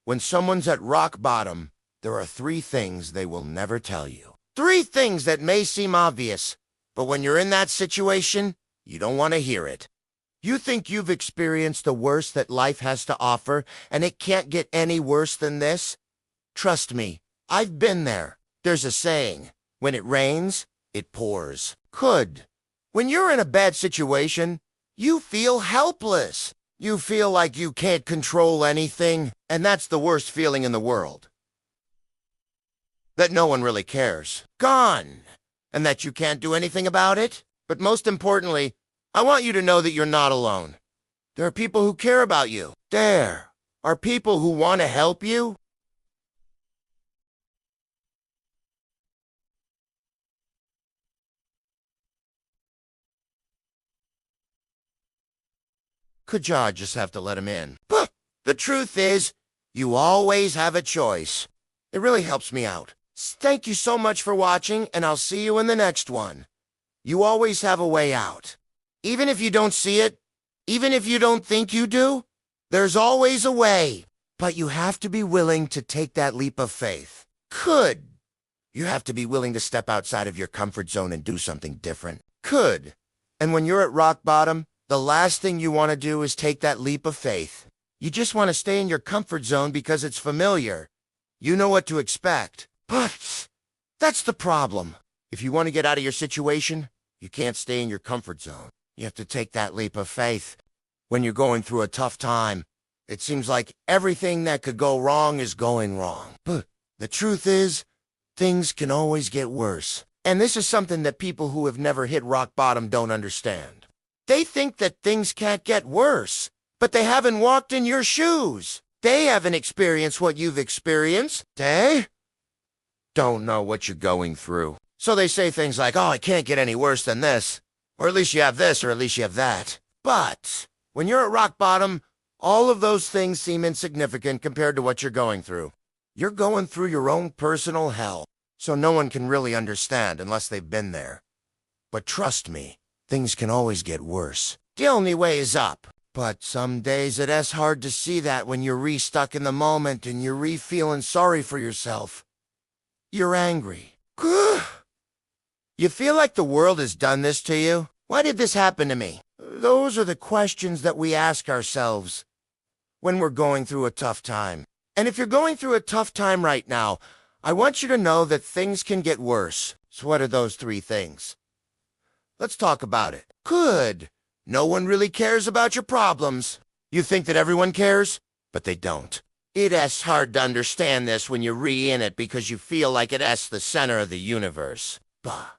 When someone's at rock bottom, there are three things they will never tell you. Three things that may seem obvious, but when you're in that situation, you don't want to hear it. You think you've experienced the worst that life has to offer, and it can't get any worse than this? Trust me, I've been there. There's a saying, when it rains, it pours. When you're in a bad situation, you feel helpless. You feel like you can't control anything, and that's the worst feeling in the world. That no one really cares. Gone. And that you can't do anything about it. But most importantly, I want you to know that you're not alone. There are people who care about you. There are people who want to help you. Could you just have to let him in? But the truth is, you always have a choice. It really helps me out. Thank you so much for watching, and I'll see you in the next one. You always have a way out. Even if you don't see it, even if you don't think you do, there's always a way. But you have to be willing to take that leap of faith. You have to be willing to step outside of your comfort zone and do something different. And when you're at rock bottom, the last thing you want to do is take that leap of faith. You just want to stay in your comfort zone because it's familiar. You know what to expect. But that's the problem. If you want to get out of your situation, you can't stay in your comfort zone. You have to take that leap of faith. When you're going through a tough time, it seems like everything that could go wrong is going wrong. But the truth is, things can always get worse. And this is something that people who have never hit rock bottom don't understand. They think that things can't get worse, but they haven't walked in your shoes. They haven't experienced what you've experienced. They don't know what you're going through. So they say things like, oh, it can't get any worse than this. Or at least you have this, or at least you have that. But when you're at rock bottom, all of those things seem insignificant compared to what you're going through. You're going through your own personal hell, so no one can really understand unless they've been there. But trust me, things can always get worse. The only way is up. But some days it's hard to see that when you're re-stuck in the moment and you're re-feeling sorry for yourself. You're angry. You feel like the world has done this to you? Why did this happen to me? Those are the questions that we ask ourselves when we're going through a tough time. And if you're going through a tough time right now, I want you to know that things can get worse. So what are those three things? Let's talk about it. No one really cares about your problems. You think that everyone cares, but they don't. It's hard to understand this when you're in it because you feel like it's the center of the universe. But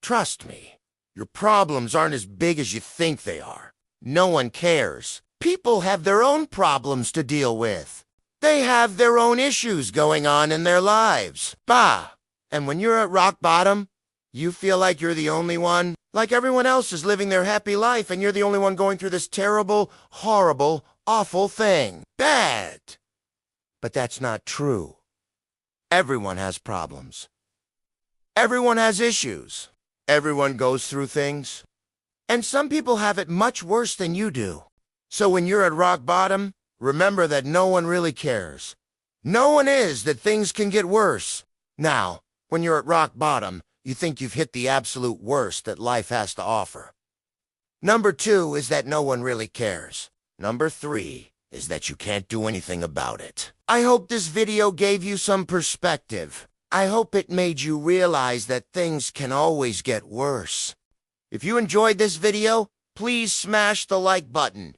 trust me, your problems aren't as big as you think they are. No one cares. People have their own problems to deal with. They have their own issues going on in their lives. And when you're at rock bottom, you feel like you're the only one. Like everyone else is living their happy life and you're the only one going through this terrible, horrible, awful thing. Bad. But that's not true. Everyone has problems. Everyone has issues. Everyone goes through things. And some people have it much worse than you do. So when you're at rock bottom, remember that no one really cares. No one is that things can get worse. Now, when you're at rock bottom, you think you've hit the absolute worst that life has to offer. Number 2 is that no one really cares. Number 3 is that you can't do anything about it. I hope this video gave you some perspective. I hope it made you realize that things can always get worse. If you enjoyed this video, please smash the like button.